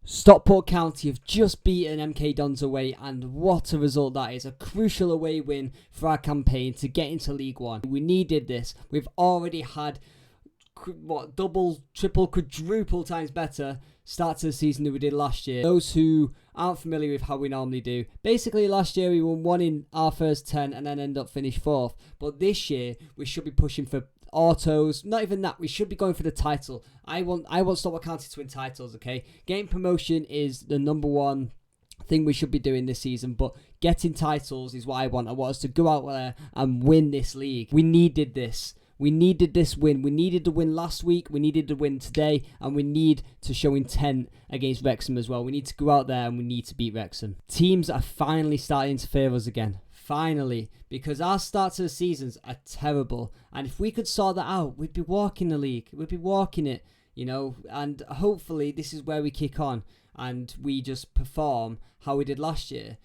Stockport County have just beaten MK Dons away, and what a result that is. A crucial away win for our campaign to get into League One. We needed this. We've already had double, triple, quadruple times better start to the season than we did last year. Those who aren't familiar with how we normally do, basically last year we won 1 in our first 10 and then end up finished 4th. But this year we should be pushing for autos. Not even that, we should be going for the title. I want Stockport County to win titles, okay? Getting promotion is the number one thing we should be doing this season, but getting titles is what I want. I want us to go out there and win this league. We needed this. We needed this win. We needed the win last week. We needed the win today. And we need to show intent against Wrexham as well. We need to go out there and we need to beat Wrexham. Teams are finally starting to favour us again. Finally. Because our starts of the seasons are terrible. And if we could sort that out, we'd be walking the league. We'd be walking it, you know. And hopefully this is where we kick on. And we just perform how we did last year.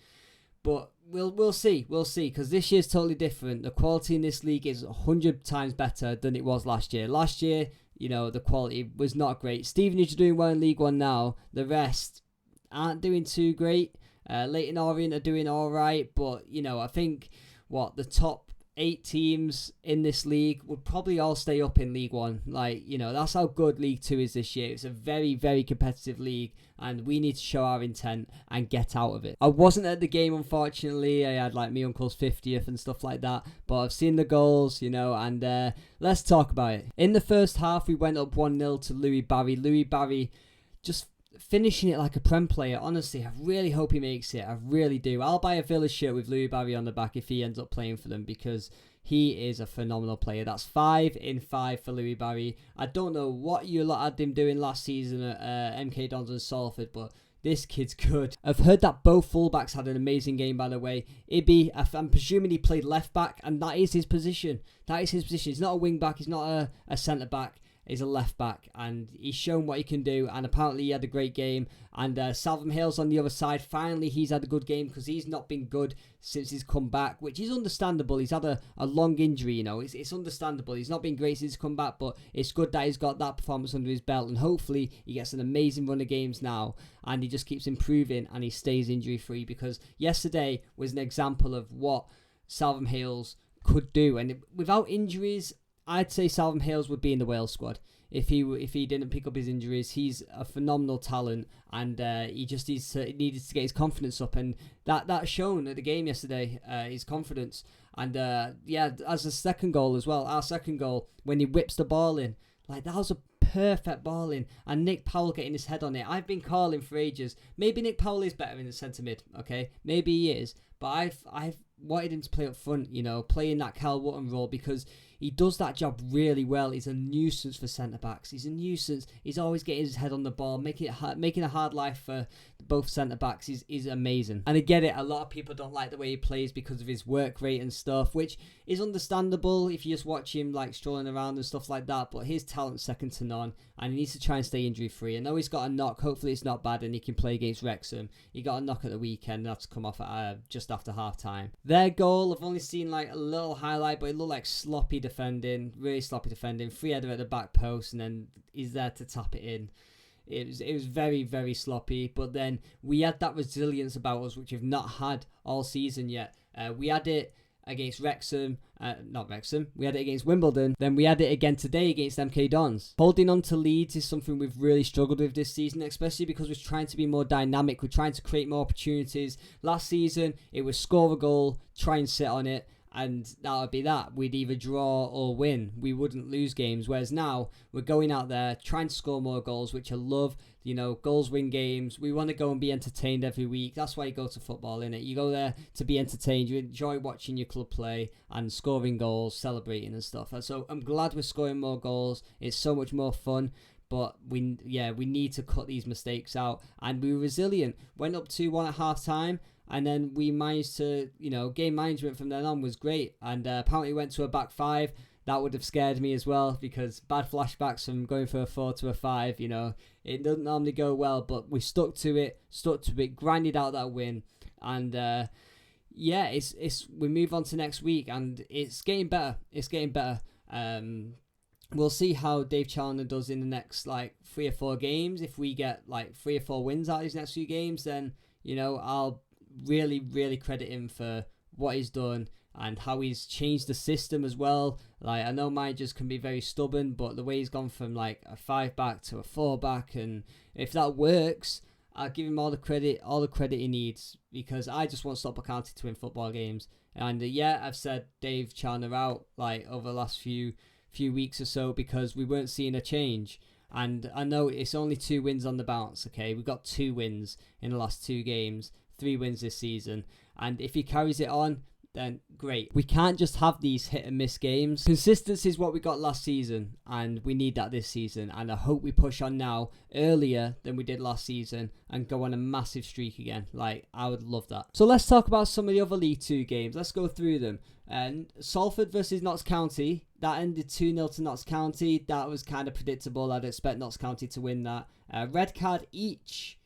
But we'll see, because this year's totally different. The quality in this league is 100 times better than it was last year. Last year, you know, the quality was not great. Stevenage are doing well in League One now. The rest aren't doing too great. Leyton Orient are doing all right, but, you know, I think, the top 8 teams in this league would probably all stay up in League One. Like, you know, that's how good League Two is this year. It's a very, very competitive league, and we need to show our intent and get out of it. I wasn't at the game, unfortunately. I had like my uncle's 50th and stuff like that, but I've seen the goals, you know, and let's talk about it. In the first half, we went up 1-0 to Louis Barry. Louis Barry just finishing it like a Prem player. Honestly, I really hope he makes it. I really do. I'll buy a Villa shirt with Louis Barry on the back if he ends up playing for them, because he is a phenomenal player. That's 5 in 5 for Louis Barry. I don't know what you lot had him doing last season at MK Dons and Salford, but this kid's good. I've heard that both fullbacks had an amazing game, by the way. Ibby, I'm presuming he played left back, and that is his position. He's not a wing back. He's not a centre back. He's a left back, and he's shown what he can do, and apparently he had a great game. And Salvin Hale's on the other side. Finally, he's had a good game, because he's not been good since he's come back, which is understandable. He's had a long injury, you know. It's understandable. He's not been great since he's come back, but it's good that he's got that performance under his belt, and hopefully he gets an amazing run of games now, and he just keeps improving, and he stays injury-free, because yesterday was an example of what Salvin Hales could do. And without injuries, I'd say Salvin Hales would be in the Wales squad if he didn't pick up his injuries. He's a phenomenal talent, and he just needed to get his confidence up, and that's shown at the game yesterday. His confidence, and as a second goal as well. Our second goal, when he whips the ball in, like, that was a perfect ball in, and Nick Powell getting his head on it. I've been calling for ages. Maybe Nick Powell is better in the centre mid. Okay, maybe he is, but I've wanted him to play up front. You know, playing that Cal Wotton role, because he does that job really well. He's a nuisance for centre-backs. He's a nuisance. He's always getting his head on the ball, making a hard life for both centre-backs. He's amazing. And I get it, a lot of people don't like the way he plays because of his work rate and stuff, which is understandable if you just watch him like strolling around and stuff like that, but his talent's second to none, and he needs to try and stay injury-free. I know he's got a knock. Hopefully it's not bad and he can play against Wrexham. He got a knock at the weekend and had to come off at just after half-time. Their goal, I've only seen like a little highlight, but it looked like sloppy defending, really sloppy defending. Free header at the back post, and then he's there to tap it in. It was very, very sloppy, but then we had that resilience about us, which we've not had all season yet. We had it against Wrexham, we had it against Wimbledon, then we had it again today against MK Dons. Holding on to leads is something we've really struggled with this season, especially because we're trying to be more dynamic, we're trying to create more opportunities. Last season, it was score a goal, try and sit on it, and that would be that. We'd either draw or win. We wouldn't lose games. Whereas now, we're going out there, trying to score more goals, which I love. You know, goals win games. We want to go and be entertained every week. That's why you go to football, innit? You go there to be entertained. You enjoy watching your club play and scoring goals, celebrating and stuff. And so I'm glad we're scoring more goals. It's so much more fun. But we need to cut these mistakes out. And we were resilient. Went up 2-1 at half-time. And then we managed to, you know, game management from then on was great. And apparently went to a back 5. That would have scared me as well, because bad flashbacks from going from a 4 to a 5, you know, it doesn't normally go well. But we stuck to it, grinded out that win. And we move on to next week, and it's getting better. We'll see how Dave Challinor does in the next like 3 or 4 games. If we get like 3 or 4 wins out of these next few games, then I'll really credit him for what he's done and how he's changed the system as well. Like, I know managers can be very stubborn, but the way he's gone from like a 5-back to a 4-back, and if that works, I'll give him all the credit he needs, because I just want Stockport County to win football games. And I've said Dave Challinor out like over the last few weeks or so because we weren't seeing a change. And I know it's only 2 wins on the bounce, okay? We've got 2 wins in the last 2 games, 3 wins this season. And if he carries it on, then great. We can't just have these hit and miss games. Consistency is what we got last season, and we need that this season. And I hope we push on now earlier than we did last season and go on a massive streak again. Like, I would love that. So let's talk about some of the other League 2 games. Let's go through them. And Salford versus Notts County, that ended 2-0 to Notts County. That was kind of predictable. I'd expect Notts County to win that. Red card each.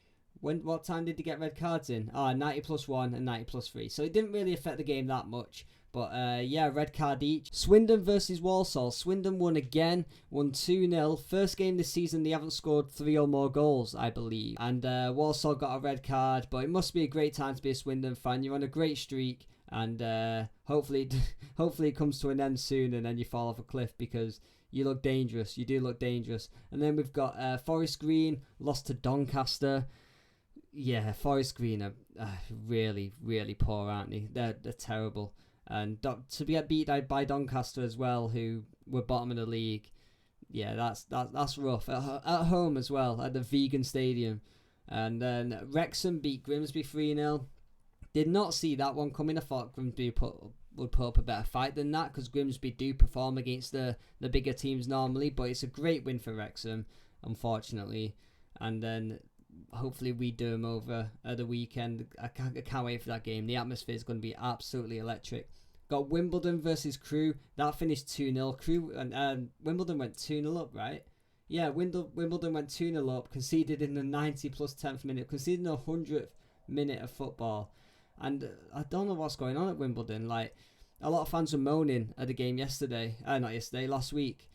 What time did they get red cards in? 90 plus 1 and 90 plus 3. So it didn't really affect the game that much. But red card each. Swindon versus Walsall. Swindon won again. Won 2-0. First game this season, they haven't scored 3 or more goals, I believe. And Walsall got a red card. But it must be a great time to be a Swindon fan. You're on a great streak. And hopefully it comes to an end soon and then you fall off a cliff, because you look dangerous. You do look dangerous. And then we've got Forest Green lost to Doncaster. Yeah, Forest Green are really poor, aren't they? They're terrible. And to get beat by Doncaster as well, who were bottom of the league, yeah, that's rough. At home as well, at the Vegan Stadium. And then Wrexham beat Grimsby 3-0. Did not see that one coming. I thought Grimsby would put up a better fight than that, because Grimsby do perform against the bigger teams normally. But it's a great win for Wrexham, unfortunately. And then hopefully we do them over at the weekend. I can't wait for that game. The atmosphere is going to be absolutely electric. Got Wimbledon versus Crewe. That finished 2-0. Crewe and Wimbledon went 2-0 up, right? Yeah, Wimbledon went 2-0 up, conceded in the 90 plus 10th minute, conceded the 100th minute of football. And I don't know what's going on at Wimbledon. Like, a lot of fans were moaning at the game last week,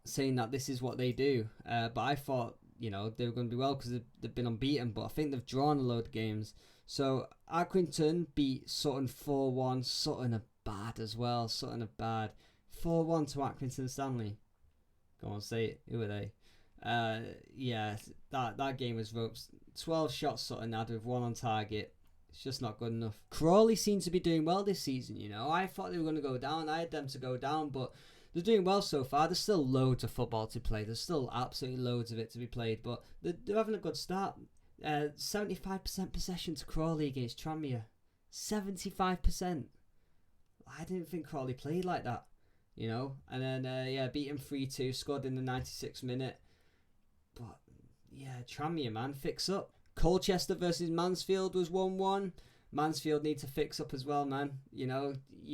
saying that this is what they do. But I thought, they were going to do well because they've been unbeaten, but I think they've drawn a load of games. So Accrington beat Sutton 4-1. Sutton are bad as well. 4-1 to Accrington Stanley. Go on, say it. Who are they? That game was ropes. 12 shots Sutton had with 1 on target. It's just not good enough. Crawley seems to be doing well this season, I thought they were going to go down. I had them to go down, but they're doing well so far. There's still loads of football to play. There's still absolutely loads of it to be played, but they're having a good start. 75% possession to Crawley against Tranmere. 75%. I didn't think Crawley played like that, And then, beat him 3-2, scored in the 96th minute. But, Tranmere, man, fix up. Colchester versus Mansfield was 1-1. Mansfield need to fix up as well, man. You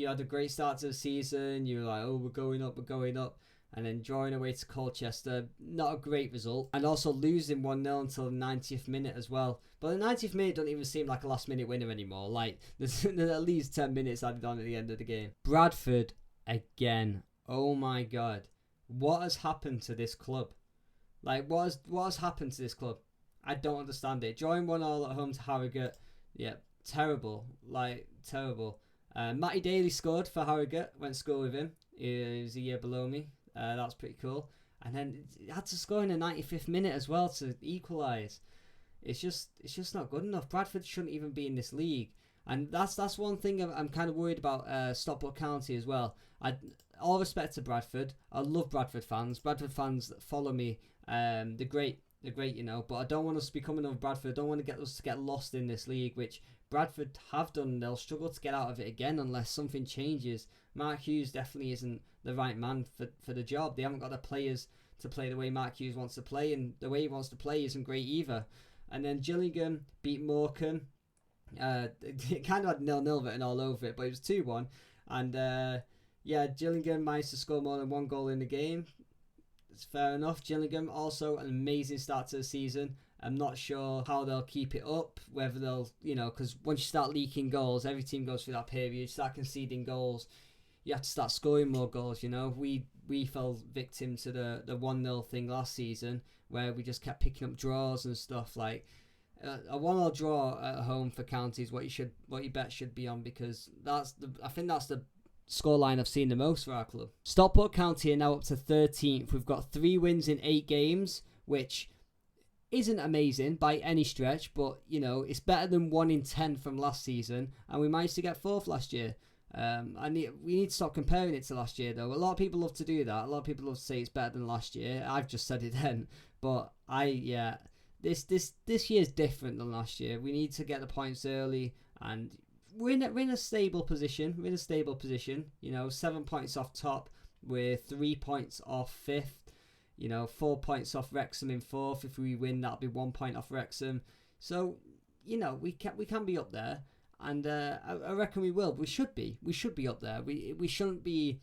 had a great start to the season. You were like, we're going up. And then drawing away to Colchester, not a great result. And also losing 1-0 until the 90th minute as well. But the 90th minute doesn't even seem like a last minute winner anymore. Like, there's at least 10 minutes added on at the end of the game. Bradford, again. Oh my God. What has happened to this club? Like, what has happened to this club? I don't understand it. Drawing 1-1 at home to Harrogate. Yeah, terrible. Like, terrible. Matty Daly scored for Harrogate. Went to school with him. He was a year below me. That's pretty cool. And then he had to score in the 95th minute as well to equalise. It's just not good enough. Bradford shouldn't even be in this league. And that's one thing I'm kind of worried about Stockport County as well. All respect to Bradford. I love Bradford fans. Bradford fans that follow me, they're great. They're great, but I don't want us to be coming over Bradford. I don't want to get us to get lost in this league, which Bradford have done. They'll struggle to get out of it again unless something changes. Mark Hughes definitely isn't the right man for the job. They haven't got the players to play the way Mark Hughes wants to play, and the way he wants to play isn't great either. And then Gillingham beat Morecambe. It kind of had 0-0 written all over it, but it was 2-1. And Gillingham managed to score more than 1 goal in the game. It's fair enough. Gillingham also an amazing start to the season. I'm not sure how they'll keep it up, whether they'll, because once you start leaking goals, every team goes through that period. You start conceding goals, you have to start scoring more goals. We we fell victim to the 1-0 thing last season, where we just kept picking up draws and stuff. Like a 1-1 draw at home for County is what you bet should be on, because I think that's the scoreline I've seen the most for our club. Stockport County are now up to 13th. We've got 3 wins in 8 games, which isn't amazing by any stretch, but you know, it's better than 1 in 10 from last season, and we managed to get 4th last year. We need to stop comparing it to last year, though. A lot of people love to do that. A lot of people love to say it's better than last year. I've just said it then, but this year's different than last year. We need to get the points early, and we're in a stable position. We're in a stable position. You know, 7 points off top. We're 3 points off 5th. You know, 4 points off Wrexham in 4th. If we win, that'll be 1 point off Wrexham. So, you know, we can be up there, and I reckon we will. We should be up there. We shouldn't be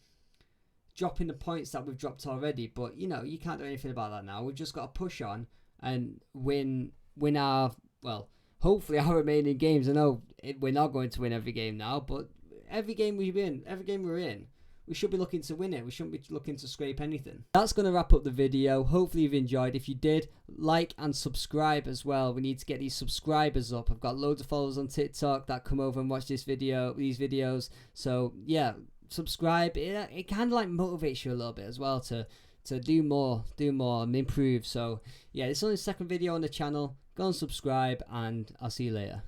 dropping the points that we've dropped already. But you know, you can't do anything about that now. We've just got to push on and win our, well, hopefully our remaining games. I know we're not going to win every game now, but every game we're in, we should be looking to win it. We shouldn't be looking to scrape anything. That's going to wrap up the video. Hopefully you've enjoyed. If you did, like and subscribe as well. We need to get these subscribers up. I've got loads of followers on TikTok that come over and watch these videos. So yeah, subscribe. It kind of like motivates you a little bit as well to do more and improve. So yeah, this is only the 2nd video on the channel. Go and subscribe, and I'll see you later.